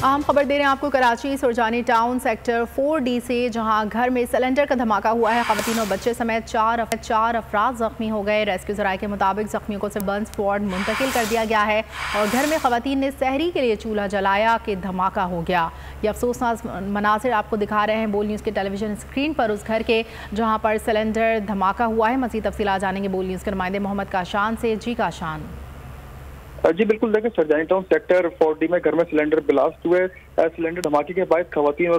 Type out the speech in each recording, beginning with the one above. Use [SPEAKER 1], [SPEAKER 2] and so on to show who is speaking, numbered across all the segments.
[SPEAKER 1] आम खबर दे रहे हैं आपको Karachi Surjani town sector 4D से, जहां घर में सिलेंडर का धमाका हुआ है। खवातीन और बच्चे समेत चार अफराद जख्मी हो गए। रेस्क्यू ज़राए के मुताबिक जख्मियों को बंस वार्ड मुंतकिल कर दिया गया है और घर में खवातीन ने सहरी के लिए चूल्हा जलाया कि धमाका हो गया। ये अफसोसनाक मनासिर आपको दिखा रहे हैं बोल न्यूज़ के टेलीविजन स्क्रीन पर उस घर के जहाँ पर सिलेंडर धमाका हुआ है। मज़ीद तफसीलात जानेंगे बोल न्यूज़ के नुमाइंदे मोहम्मद काशान से। जी काशान।
[SPEAKER 2] जी बिल्कुल, देखिए सुरजानी टाउन सेक्टर 4D में घर में सिलेंडर ब्लास्ट हुए। सिलेंडर धमाके के बाद खवातीन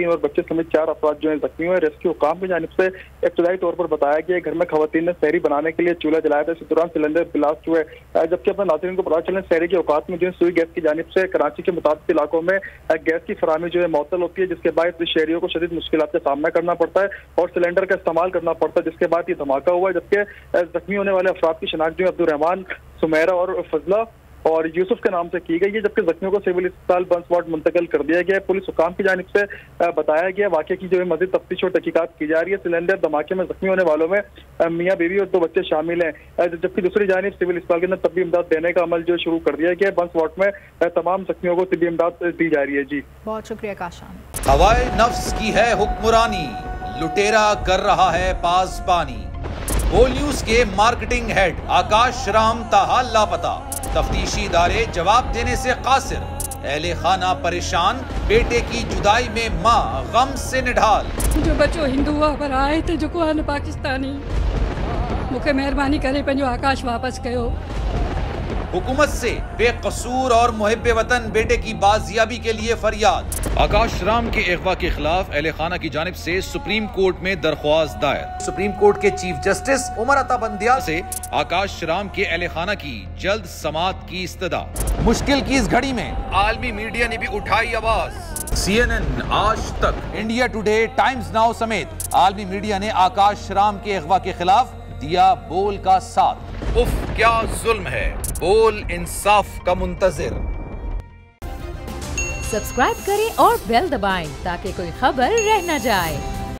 [SPEAKER 2] और बच्चे समेत चार अफराद जो है जख्मी हुए। रेस्क्यू काम की जानिब से इब्तदाई तौर पर बताया गया घर में खवातीन ने सहरी बनाने के लिए चूल्हा जलाया था, इस दौरान सिलेंडर ब्लास्ट हुए। जबकि अपने नाज़रीन को पता चले सहरी के औकात में जो है सुई गैस की जानिब से कराची के मुताबिक इलाकों में गैस की फराहमी जो है मुअत्तल होती है, जिसके बाद शहरियों को शदीद मुश्किलात का सामना करना पड़ता है और सिलेंडर का इस्तेमाल करना पड़ता है, जिसके बाद ये धमाका हुआ। जबकि जख्मी होने वाले अफराद की शनाख्त जो है अब्दुर्रहमान, सुमेरा और फजला और यूसुफ के नाम से की गई है। जबकि जख्मियों को सिविल अस्पताल बंस वार्ड मुंतकिल कर दिया गया है। पुलिस हुकाम की जानिब से बताया गया वाक़े की जो है मज़ीद तफ्तीश और तहकीकात की जा रही है। सिलेंडर धमाके में जख्मी होने वालों में मियाँ बीवी और 2 बच्चे शामिल हैं। जबकि दूसरी जानिब सिविल अस्पताल के अंदर तबी इमदाद देने का अमल जो शुरू कर दिया गया है। बंस वार्ड में तमाम जख्मियों को तबी इमदाद दी जा रही है। जी
[SPEAKER 1] बहुत शुक्रिया काशान।
[SPEAKER 3] हवाए नफ्स की है हुक्मरानी, लुटेरा कर रहा है पासबानी। बोल न्यूज के मार्केटिंग हेड आकाश राम ताहा लापता, तफ्तीशी इदारे जवाब देने से कासिर। अहले खाना परेशान, बेटे की जुदाई में माँ गम से निढाल।
[SPEAKER 4] जो बच्चो हिंदू पर आए थे जो को पाकिस्तानी, मुखे मेहरबानी करे पंहिंजो आकाश वापस कयो।
[SPEAKER 3] हुकूमत से बेकसूर और मुहिब्बे वतन बेटे की बाजियाबी के लिए फरियाद। आकाश राम के अगवा के खिलाफ अहले खाना की जानिब से सुप्रीम कोर्ट में दरख्वास्त दायर। सुप्रीम कोर्ट के चीफ जस्टिस उमर अता बंदियाल से आकाश राम के अहले खाना की जल्द समाअत की इस्तदा। मुश्किल की इस घड़ी में आलमी मीडिया ने भी उठाई आवाज। CNN, आज तक, इंडिया टुडे, टाइम्स नाउ समेत आलमी मीडिया ने आकाश राम के अगवा के खिलाफ दिया बोल का साथ। उफ क्या जुल्म है, बोल इंसाफ का मुंतजिर।
[SPEAKER 5] सब्सक्राइब करें और बेल दबाएं ताकि कोई खबर रह न जाए।